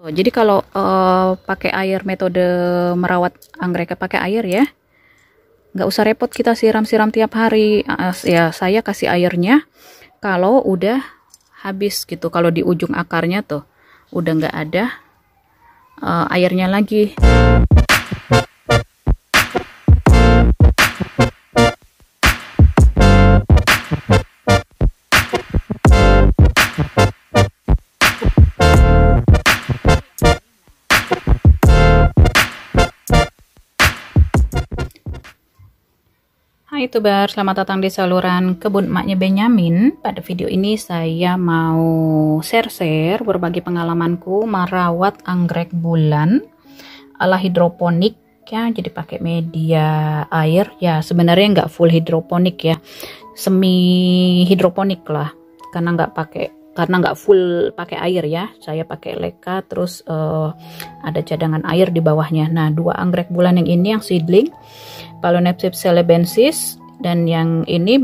Jadi kalau pakai air, metode merawat anggrek pakai air ya, nggak usah repot kita siram-siram tiap hari. Ya saya kasih airnya kalau udah habis gitu, kalau di ujung akarnya tuh udah nggak ada airnya lagi. Hai YouTuber, selamat datang di saluran kebun emaknya Benyamin. Pada video ini saya mau share-share berbagi pengalamanku merawat anggrek bulan ala hidroponik ya. Jadi pakai media air ya, sebenarnya nggak full hidroponik ya, semi hidroponik lah, karena nggak full pakai air ya. Saya pakai leka, terus ada cadangan air di bawahnya. Nah, dua anggrek bulan yang ini yang seedling, Phalaenopsis celebensis, dan yang ini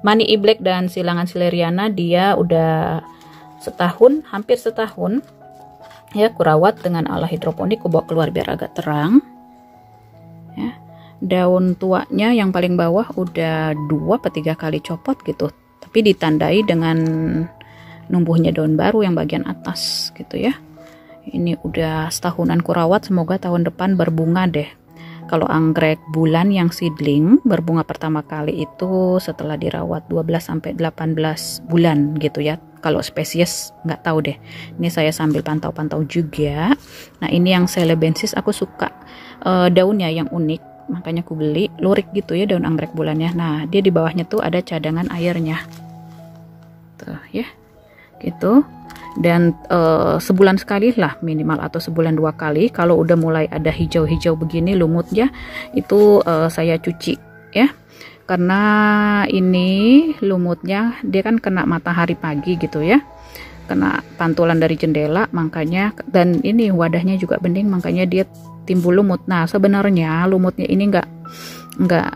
Money Black dan silangan Celeriana, dia udah setahun, hampir setahun ya kurawat dengan ala hidroponik. Aku bawa keluar biar agak terang ya. Daun tuanya yang paling bawah udah 2-3 kali copot gitu, tapi ditandai dengan numbuhnya daun baru yang bagian atas gitu ya. Ini udah setahunan kurawat, semoga tahun depan berbunga deh. Kalau anggrek bulan yang seedling berbunga pertama kali itu setelah dirawat 12-18 bulan gitu ya. Kalau spesies nggak tahu deh. Ini saya sambil pantau-pantau juga. Nah, ini yang celebensis, aku suka daunnya yang unik, makanya aku beli. Lurik gitu ya daun anggrek bulannya. Nah, dia di bawahnya tuh ada cadangan airnya. Tuh ya. Gitu. Dan sebulan sekali lah minimal, atau sebulan 2 kali. Kalau udah mulai ada hijau-hijau begini lumutnya, itu saya cuci ya, karena ini lumutnya dia kan kena matahari pagi gitu ya, kena pantulan dari jendela, makanya, dan ini wadahnya juga bening, makanya dia timbul lumut. Nah, sebenarnya lumutnya ini nggak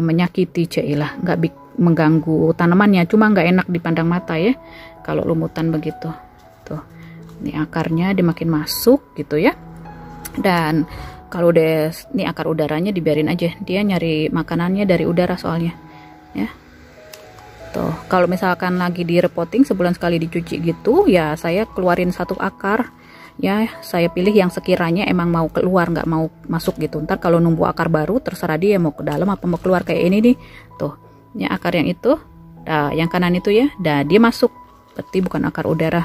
menyakiti cailah, nggak mengganggu tanamannya, cuma nggak enak dipandang mata ya kalau lumutan begitu. Tuh, ini akarnya dimakin masuk gitu ya. Dan kalau deh ini akar udaranya dibiarin aja, dia nyari makanannya dari udara soalnya ya. Tuh, kalau misalkan lagi di repotting sebulan sekali dicuci gitu ya, saya keluarin satu akar ya, saya pilih yang sekiranya emang mau keluar, nggak mau masuk gitu. Ntar kalau numbuh akar baru terserah dia mau ke dalam apa mau keluar. Kayak ini nih, tuh ini akar yang itu, nah yang kanan itu ya, nah dia masuk, berarti bukan akar udara.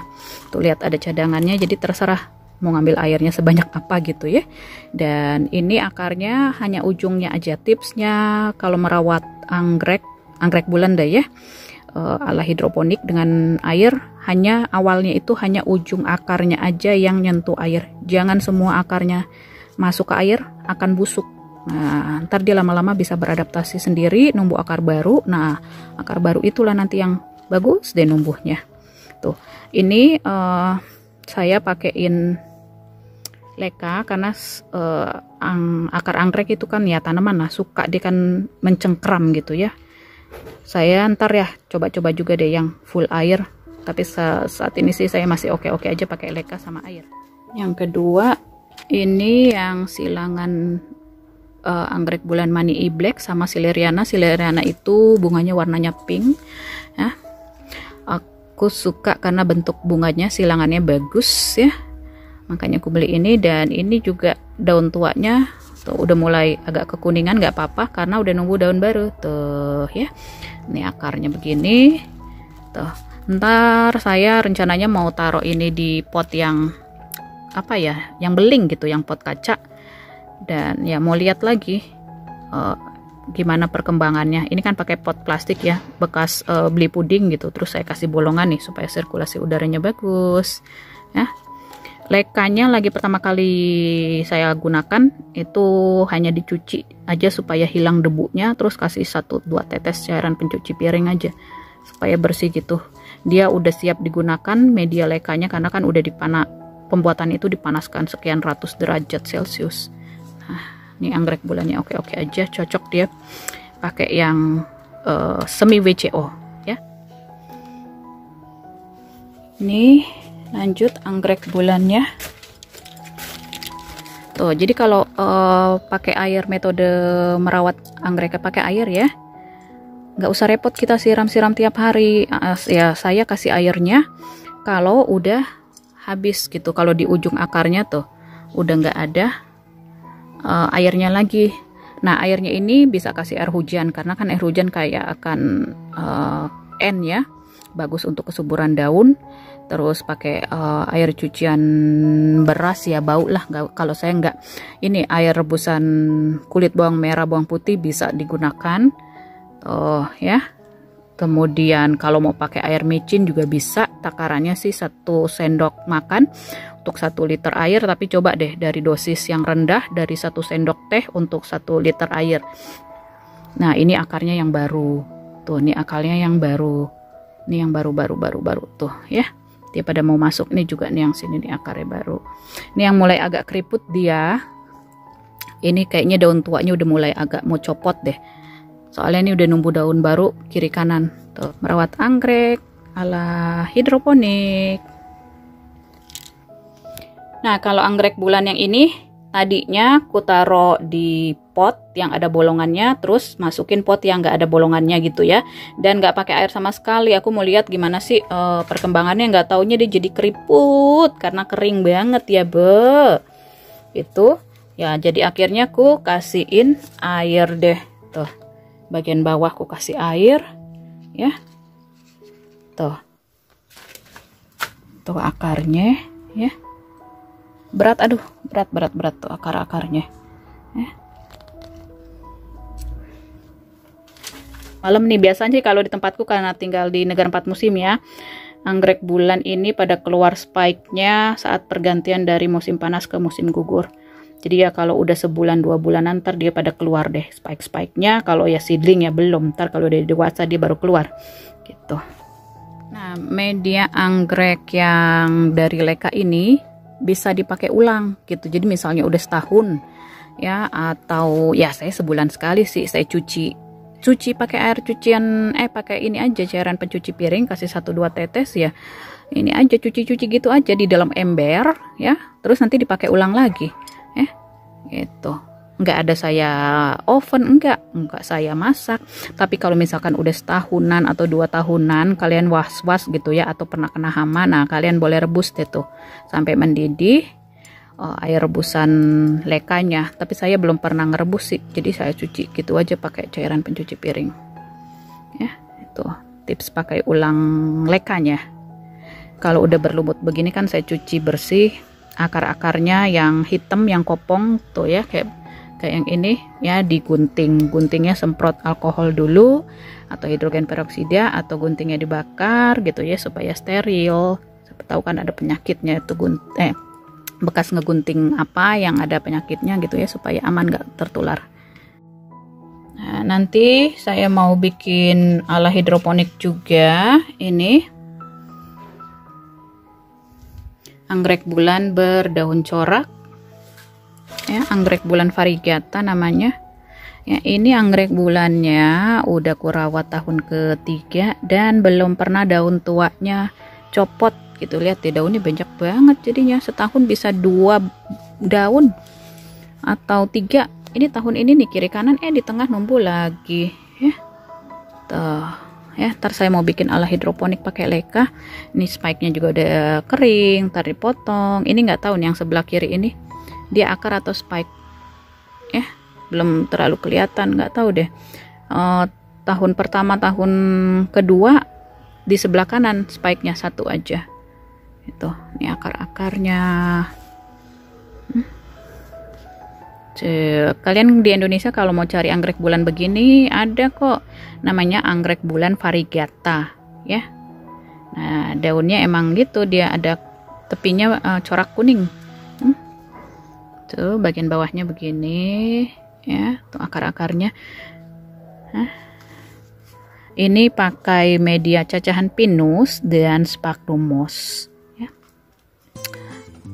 Tuh lihat ada cadangannya, jadi terserah mau ngambil airnya sebanyak apa gitu ya. Dan ini akarnya hanya ujungnya aja. Tipsnya kalau merawat anggrek bulan deh ya, ala hidroponik dengan air, hanya awalnya itu hanya ujung akarnya aja yang nyentuh air, jangan semua akarnya masuk ke air, akan busuk. Nah, ntar dia lama-lama bisa beradaptasi sendiri, numbuh akar baru. Nah, akar baru itulah nanti yang bagus deh numbuhnya. Tuh, ini saya pakein leka karena akar anggrek itu kan ya tanaman lah, suka dia kan mencengkram gitu ya. Saya ntar ya coba-coba juga deh yang full air, tapi saat ini sih saya masih oke-oke aja pakai leka sama air. Yang kedua ini yang silangan anggrek bulan Money Black sama Celeriana. Celeriana itu bunganya warnanya pink ya. Aku suka karena bentuk bunganya, silangannya bagus ya, makanya aku beli ini. Dan ini juga daun tuanya tuh udah mulai agak kekuningan, nggak apa-apa karena udah nunggu daun baru tuh ya. Ini akarnya begini tuh. Ntar saya rencananya mau taruh ini di pot yang apa ya, yang beling gitu, yang pot kaca. Dan ya mau lihat lagi gimana perkembangannya. Ini kan pakai pot plastik ya, bekas beli puding gitu, terus saya kasih bolongan nih supaya sirkulasi udaranya bagus ya. Lekanya lagi pertama kali saya gunakan itu hanya dicuci aja supaya hilang debunya, terus kasih 1-2 tetes cairan pencuci piring aja supaya bersih gitu. Dia udah siap digunakan media lekanya, karena kan udah pembuatan itu dipanaskan sekian ratus derajat Celcius. Nah, ini anggrek bulannya oke-oke aja, cocok dia pakai yang semi WCO ya. Ini lanjut anggrek bulannya. Tuh, jadi kalau pakai air, metode merawat anggrek pakai air ya, nggak usah repot kita siram-siram tiap hari. Ya saya kasih airnya kalau udah habis gitu, kalau di ujung akarnya tuh udah nggak ada airnya lagi. Nah, airnya ini bisa kasih air hujan, karena kan air hujan kayak akan N ya, bagus untuk kesuburan daun. Terus pakai air cucian beras ya, bau lah. Kalau saya nggak, ini air rebusan kulit bawang merah, bawang putih bisa digunakan. Oh ya. Kemudian kalau mau pakai air micin juga bisa. Takarannya sih 1 sendok makan untuk 1 liter air. Tapi coba deh dari dosis yang rendah, dari 1 sendok teh untuk 1 liter air. Nah, ini akarnya yang baru. Tuh, ini akalnya yang baru. Ini yang baru tuh ya. Dia pada mau masuk nih juga nih, yang sini nih akarnya baru. Ini yang mulai agak keriput dia. Ini kayaknya daun tuanya udah mulai agak mau copot deh. Soalnya ini udah numbuh daun baru kiri kanan. Tuh, merawat anggrek ala hidroponik. Nah, kalau anggrek bulan yang ini tadinya aku taruh di pot yang ada bolongannya, terus masukin pot yang nggak ada bolongannya gitu ya, dan nggak pakai air sama sekali. Aku mau lihat gimana sih perkembangannya. Nggak taunya dia jadi keriput karena kering banget ya be. Itu ya, jadi akhirnya aku kasihin air deh. Tuh, bagian bawah aku kasih air ya. Tuh akarnya ya. Berat, aduh, berat tuh akar-akarnya ya. Malam nih biasanya sih kalau di tempatku, karena tinggal di negara 4 musim ya, anggrek bulan ini pada keluar spike-nya saat pergantian dari musim panas ke musim gugur. Jadi ya kalau udah sebulan 2 bulanan ntar dia pada keluar deh spike-spike-nya. Kalau ya seedling ya belum, ntar kalau udah dewasa dia baru keluar gitu. Nah, media anggrek yang dari Leka ini bisa dipakai ulang gitu. Jadi misalnya udah setahun ya, atau ya saya sebulan sekali sih saya cuci pakai air cucian, pakai ini aja, cairan pencuci piring, kasih 1-2 tetes ya. Ini aja cuci gitu aja di dalam ember ya. Terus nanti dipakai ulang lagi ya. Gitu. Nggak ada saya oven, enggak saya masak. Tapi kalau misalkan udah setahunan atau 2 tahunan kalian was-was gitu ya, atau pernah kena hama, nah kalian boleh rebus deh tuh sampai mendidih air rebusan lekanya. Tapi saya belum pernah ngerebus sih, jadi saya cuci gitu aja pakai cairan pencuci piring ya. Itu tips pakai ulang lekanya. Kalau udah berlumut begini kan saya cuci bersih akar-akarnya yang hitam, yang kopong tuh ya, kayak yang ini ya, diguntingnya semprot alkohol dulu atau hidrogen peroksida, atau guntingnya dibakar gitu ya supaya steril. Siapa tahu kan ada penyakitnya itu, bekas ngegunting apa yang ada penyakitnya gitu ya, supaya aman nggak tertular. Nah, nanti saya mau bikin ala hidroponik juga. Ini anggrek bulan berdaun corak ya, anggrek bulan variegata namanya ya. Ini anggrek bulannya udah kurawat tahun ketiga dan belum pernah daun tuanya copot gitu. Lihat deh, daunnya banyak banget, jadinya setahun bisa 2 daun atau 3. Ini tahun ini nih kiri kanan, di tengah numbuh lagi ya. Tuh ya, ntar saya mau bikin ala hidroponik pakai Leka. Ini spike-nya juga udah kering, ntar dipotong. Ini nggak tahu nih yang sebelah kiri ini dia akar atau spike ya, belum terlalu kelihatan, nggak tahu deh. Tahun pertama, tahun kedua di sebelah kanan spike-nya 1 aja. Itu ini akar-akarnya. Kalian di Indonesia kalau mau cari anggrek bulan begini ada kok, namanya anggrek bulan variegata ya. Nah, daunnya emang gitu, dia ada tepinya corak kuning. Tuh bagian bawahnya begini ya, tuh akar-akarnya. Ini pakai media cacahan pinus dan sphagnum moss ya.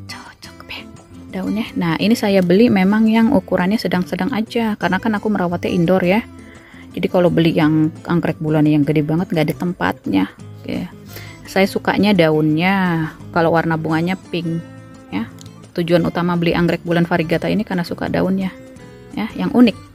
Cocok deh daunnya. Nah, ini saya beli memang yang ukurannya sedang-sedang aja, karena kan aku merawatnya indoor ya. Jadi kalau beli yang anggrek bulan yang gede banget nggak ada tempatnya. Oke. Saya sukanya daunnya, kalau warna bunganya pink ya. Tujuan utama beli anggrek bulan variegata ini karena suka daunnya ya, yang unik.